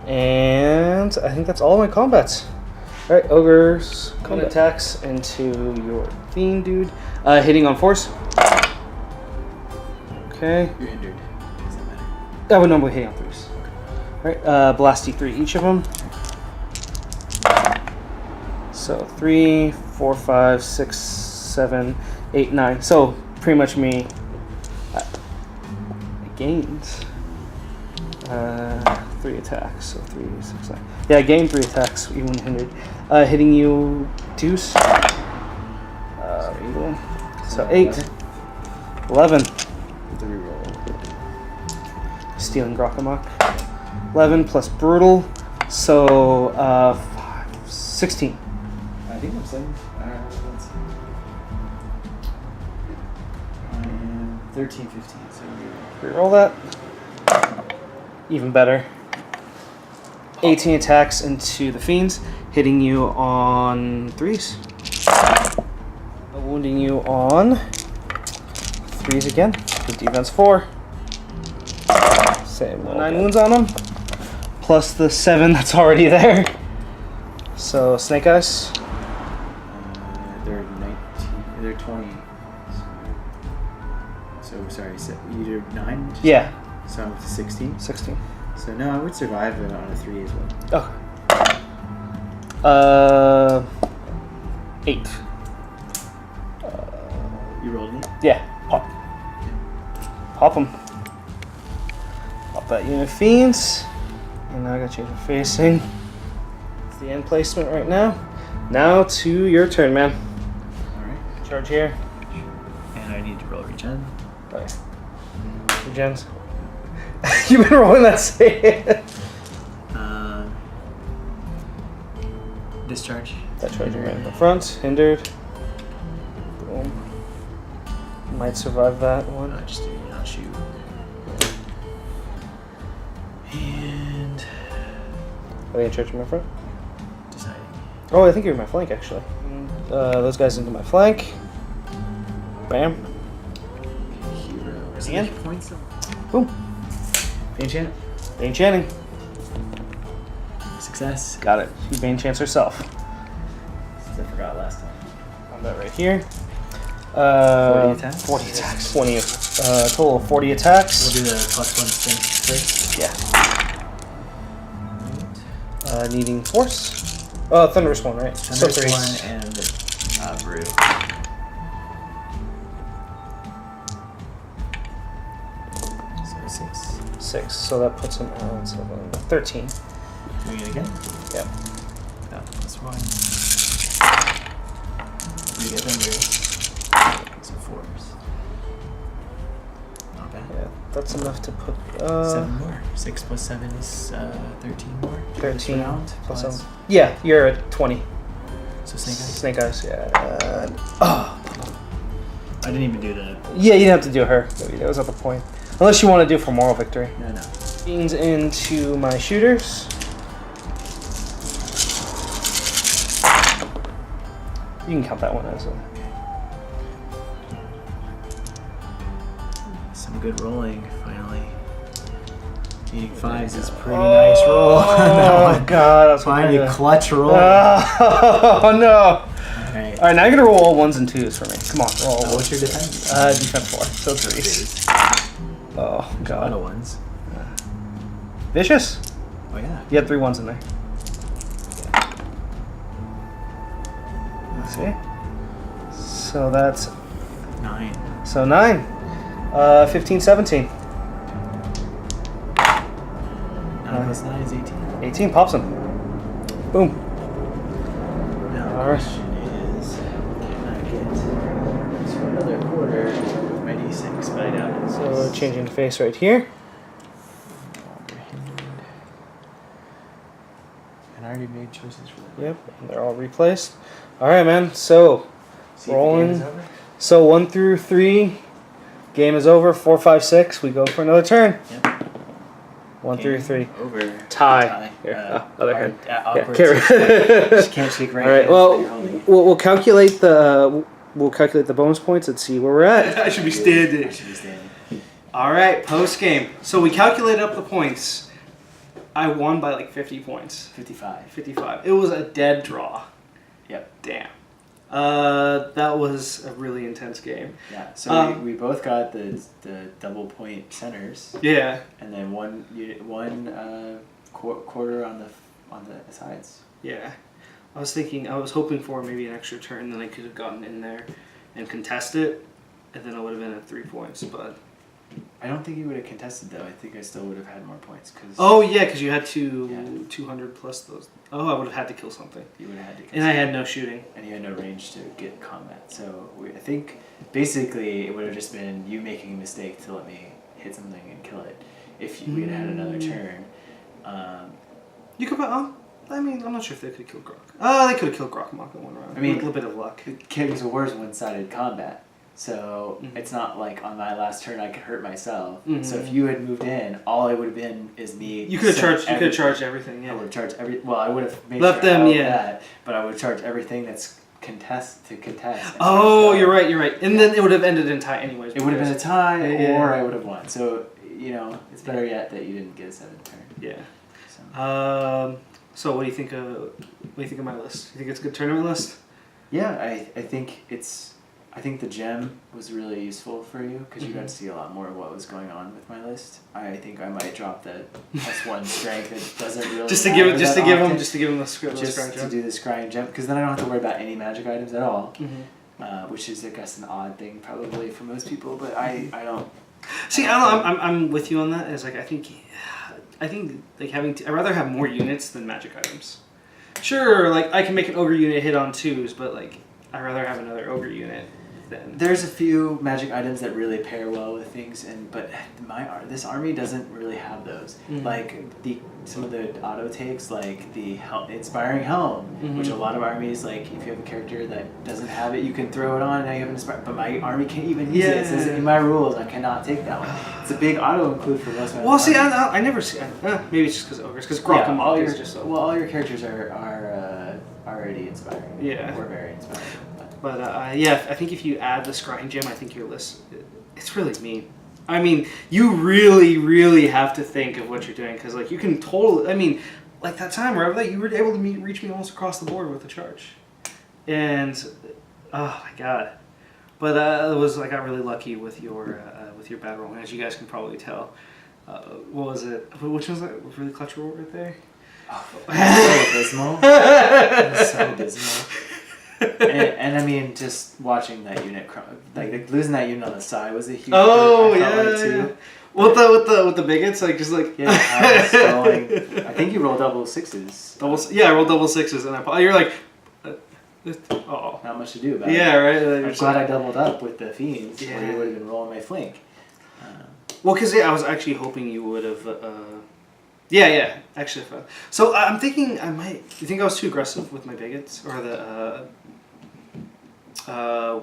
And I think that's all my combats. Alright, ogres. Combat attacks into your fiend dude. Hitting on force. Okay. You're hindered. Does that matter? That would normally hit on 3s. Alright, blasty 3 each of them. So 3, 4, 5, 6, 7, 8, 9. So pretty much me. I gained 3 attacks. So 3, 6, 9. Yeah, I gained 3 attacks even when hindered. Hitting you deuce. So 8, 11. The reroll. Stealing Grokkamok. 11 plus brutal. So 16. I think I'm 7. Let's see. I am 13, 15. So Reroll that. Even better. 18 attacks into the fiends, hitting you on 3s. Wounding you on 3s again. With defense 4. Same. 9 wounds on him. Plus the 7 that's already there. So Snake Eyes. they're 19. They're 20. So sorry. So you did 9. Yeah. So I'm up to 16. 16. So no, I would survive it on a 3 as well. Okay. 8. You rolled me? Yeah. Pop. Pop them. Pop that unit fiends. And now I gotta change my facing. It's the end placement right now. Now to your turn, man. Alright. Charge here. And I need to roll regen. Okay. Regens. You've been rolling that save. Discharge. That charging right in the front. Hindered. Boom. Might survive that one. Just do not shoot. And Are they in charge of my front? deciding. Oh, I think you're in my flank, actually. Those guys into my flank. Bam. Hero. Is Again? there points? Boom. Bane Chant. Bane chanting. Success. Got it. She Bane chants herself. I forgot last time. On that right here. 40 attacks? 40 attacks. 20. Total of 40 attacks. We'll do the +1 strength first. Yeah. Needing force. Thunderous one, right? Thunderous So 3. one and brew. So 6. 6. So that puts him on 13. Doing it again? Yep. +1. You get thunder. So 4s. Not bad. Yeah, that's enough to put 7 more. 6 + 7 is 13 more. 13 round plus plus. 7. Yeah, you're at 20. So Snake Eyes. Snake eyes, yeah. Oh. I didn't even do the. Yeah, you didn't have to do her. That was not the point. Unless you want to do for moral victory. No. Beans into my shooters. You can count that one as a. Some good rolling, finally. Needing 5s is a pretty nice roll on that Oh one. god, I was Finally, gonna- clutch roll. Oh no! Alright. Alright, now you're gonna roll all 1s and 2s for me. Come on, roll. What's your defense? Defense 4, so 3s. Oh A lot god. of 1s. Vicious? Oh yeah. You had 3 1s in there. See? So that's 9. so 9. 15, 17. 9 + 9 is 18. 18 pops him. Boom. Now the Alright. question is, can I get to another quarter with my d6? But I doubt it. So changing the face right here. And I already made choices for that. Yep, they're all replaced. All right, man. So See if the game rolling. is over? So 1 through 3, game is over. 4, 5, 6, we go for another turn. Yep. 1 through 3. Over. Tie. Here, other hard- hand. Yeah, awkward. carry. Just can't shake right All right. hands Well, while you're holding. we'll calculate the bonus points and see where we're at. I should be standing. All right, post game. So we calculated up the points. I won by like 50 points. 55. 55. It was a dead draw. Yep. Damn. That was a really intense game. Yeah. So we both got the double point centers, Yeah. and then one quarter on the sides. Yeah. I was hoping for maybe an extra turn, then I could have gotten in there and contest it, and then I would have been at 3 points, but... I don't think you would have contested though. I think I still would have had more points because. Oh, yeah, because you had 200 plus those. Oh, I would have had to kill something. You would have had to. And I had no shooting. And you had no range to get combat. So I think basically it would have just been you making a mistake to let me hit something and kill it. If we had had another turn. You could. I mean, I'm not sure if they could have killed Grok. Oh, they could have killed Grokmok in one round. I mean, with a little bit of luck. Kings of War is one-sided combat. So it's not like on my last turn I could hurt myself. So if you had moved in, all it would have been is me. You could have charged. You could have charged everything. Yeah. I would have charged well, I would have made Left sure I them, held yeah. that, but I would have charged everything that's contest. Oh, you're right. You're right. And then it would have ended in tie anyways. It would have been a tie, Yeah. or I would have won. So it's better yet that you didn't get a 7th turn. Yeah. So. So what do you think of my list? You think it's a good tournament list? Yeah, I think I think the gem was really useful for you because you got to see a lot more of what was going on with my list. I think I might drop the +1 strength. It doesn't really just to matter give that him often. the scrying Just to do the scrying gem because then I don't have to worry about any magic items at all, which is I guess an odd thing probably for most people, but I don't. See, I'm with you on that. It's like I think like I'd rather have more units than magic items. Sure, like I can make an ogre unit hit on 2s, but like I'd rather have another ogre unit. then. There's a few magic items that really pair well with things, but this army doesn't really have those. Like some of the auto takes, like the inspiring helm, which a lot of armies, like if you have a character that doesn't have it, you can throw it on and now you have an inspiring. But my army can't even use it. It says in my rules I cannot take that one. It's a big auto include for most of my see, I never see. Maybe it's just because ogres, because Grok is just so. Well, all your characters are already inspiring. Yeah. Or very inspiring. But yeah, I think if you add the scrying gem, I think your list, it's really mean. I mean, you really, really have to think of what you're doing, because like you can totally. I mean, like that time where you were able to reach me almost across the board with the charge, and oh my god. But I got really lucky with your bad roll, as you guys can probably tell. What was it? Which was that really clutch roll right there? Oh, so abysmal. So abysmal. And I mean, just watching that unit, like losing that unit on the side was a huge. Yeah. With the bigots, like just like yeah. I was scrolling. I think you rolled double sixes. I rolled double sixes, and you're like, oh, not much to do about it. Yeah, right. I'm glad I doubled up with the fiends, or you would have been rolling my flank. Well, because I was actually hoping you would have. Yeah, actually fun. So I'm thinking I might. You think I was too aggressive with my bigots or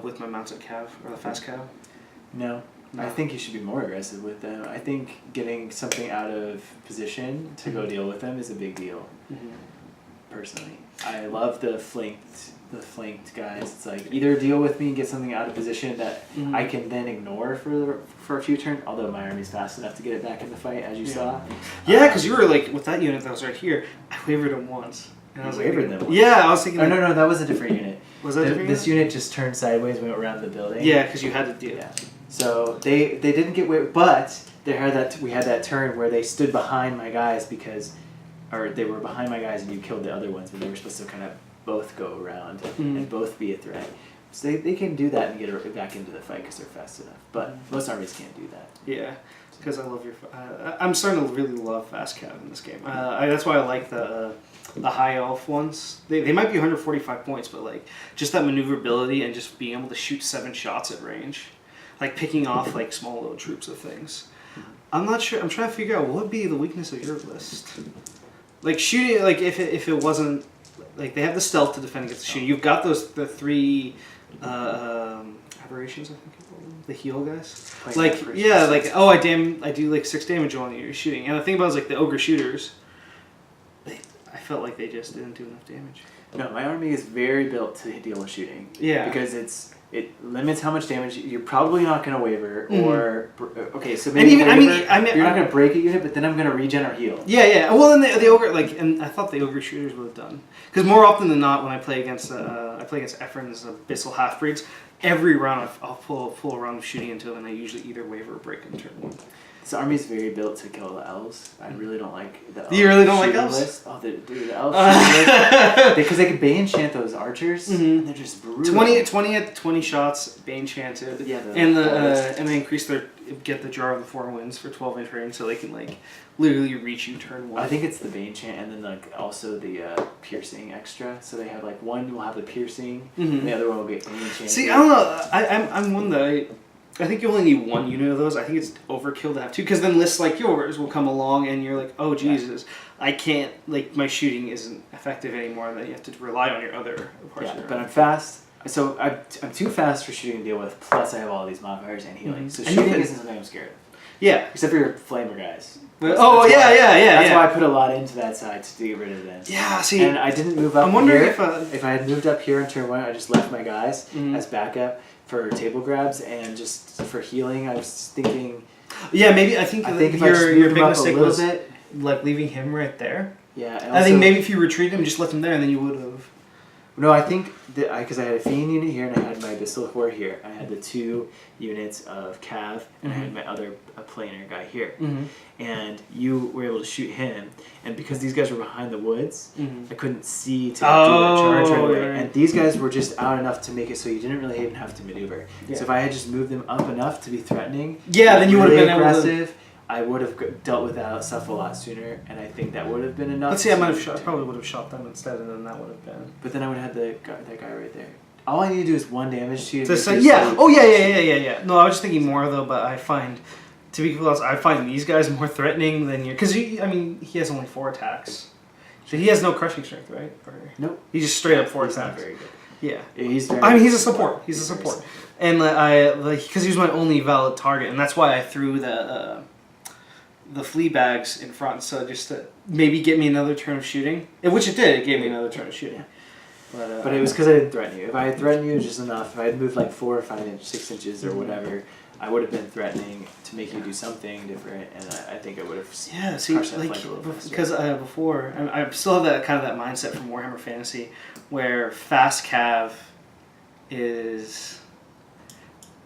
with my mounted cav or the fast cav? No. I think you should be more aggressive with them. I think getting something out of position to go deal with them is a big deal. Personally, I love the flanked guys. It's like either deal with me and get something out of position that I can then ignore for a few turns. Although my army's fast enough to get it back in the fight, as you saw. Yeah, because you were like with that unit that was right here. I wavered him once. And I was wavered them. Yeah, I was thinking. Oh no, that was a different unit. Was that different? This unit just turned sideways, went around the building. Yeah, because you had to do. Yeah. So they didn't get wavered, but we had that turn where they stood behind my guys or they were behind my guys and you killed the other ones, but they were supposed to kind of both go around and both be a threat. So they can do that and get it back into the fight because they're fast enough. But most armies can't do that. Yeah, because I love your. I'm starting to really love fast cav in this game. That's why I like the high elf ones. They might be 145 points, but like just that maneuverability and just being able to shoot 7 shots at range, like picking off like small little troops of things. I'm not sure. I'm trying to figure out what would be the weakness of your list. Like shooting, like if it wasn't, like they have the stealth to defend against the shooting. You've got the 3 aberrations, I think you call them, the heal guys. Like yeah, like I do like 6 damage on you shooting. And the thing about it is like the ogre shooters, I felt like they just didn't do enough damage. No, my army is very built to deal with shooting. Yeah, because it limits how much damage you're probably not going to waver or okay. So maybe you're not going to break a unit, but then I'm going to regen or heal. Yeah. Well, then the ogre and I thought the ogre shooters would have done because more often than not when I play against Ephraim's abyssal half breeds, every round I'll pull a round of shooting into them, and I usually either waver or break in turn 1. This army is very built to kill the elves. I really don't like the elves. You really don't like elves? List. Oh, the elves. Because they can bane enchant those archers, and they're just brutal. 20 shots, bane enchanted. Yeah, and they increase get the jar of the 4 winds for 12-inch range, so they can like literally reach you turn 1. I think it's the bane enchant, and then like also the piercing extra. So they have like one will have the piercing, and the other one will get bane enchanted. See, I don't know. I'm one that I think you only need 1 unit of those. I think it's overkill to have 2, because then lists like yours will come along and you're like, oh Jesus, I can't, like my shooting isn't effective anymore, and then you have to rely on your other parts. Yeah, but I'm fast. So I'm too fast for shooting to deal with, plus I have all these modifiers and healing. So shooting isn't something I'm scared of. Yeah. Except for your flamer guys. Yeah. That's why I put a lot into that side to get rid of them. Yeah, see. And I didn't move up. I'm wondering here. If I had moved up here in turn 1, I just left my guys as backup for table grabs and just for healing. I was thinking. Yeah, maybe I think your big mistake was bit, like leaving him right there. Yeah. And I think maybe if you retreated him, just left him there, and then you would have. No, I think because I had a Fiend unit here and I had my Abyssal Horde here. I had the 2 units of Cav and I had my other planar guy here. And you were able to shoot him. And because these guys were behind the woods, I couldn't see to do that charge right away. Right. And these guys were just out enough to make it so you didn't really even have to maneuver. Yeah. So if I had just moved them up enough to be threatening, then you would have been aggressive. Able to... I would have dealt with that stuff a lot sooner, and I think that would have been enough. Let's see, I probably would have shot them instead, and then that would have been. But then I would have had that guy right there. All I need to do is 1 damage to you. To say, yeah. Oh yeah. No, I was just thinking more though, but I find, to be honest, I find these guys more threatening than you, because I mean, he has only 4 attacks. So he has no crushing strength, right? Or, nope. He just straight up 4 He's attacks. not very good. Yeah. He's very I mean, he's a support. He's a support. And because he was my only valid target, and that's why I threw the flea bags in front, so just to maybe get me another turn of shooting, which it did. It gave me another turn of shooting. But it was because I didn't threaten you. If I had threatened you just enough, if I had moved like 4 or 5 inches, 6 inches or whatever, I would have been threatening to make you do something different, and I think I would have. Yeah, see, like because before I still have that kind of that mindset from Warhammer Fantasy, where fast cav is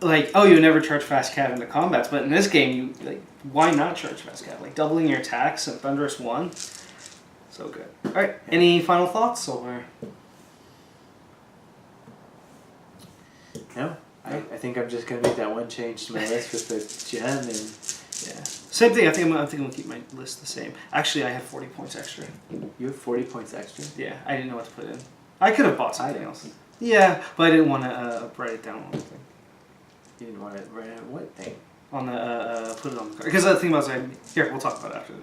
like, oh, you never charge fast cav into combats, but in this game, you like, why not charge fast cav? Like doubling your attacks and Thunderous 1, so good. All right, any final thoughts or? No, I think I'm just gonna make that one change to my list with the gem and yeah, same thing. I think I'm gonna keep my list the same. Actually, I have 40 points extra. You have 40 points extra. Yeah, I didn't know what to put in. I could have bought something else. Yeah, but I didn't want to write it down on the thing. You didn't want to write what thing? On the put it on the card, because the thing about it, here we'll talk about it after.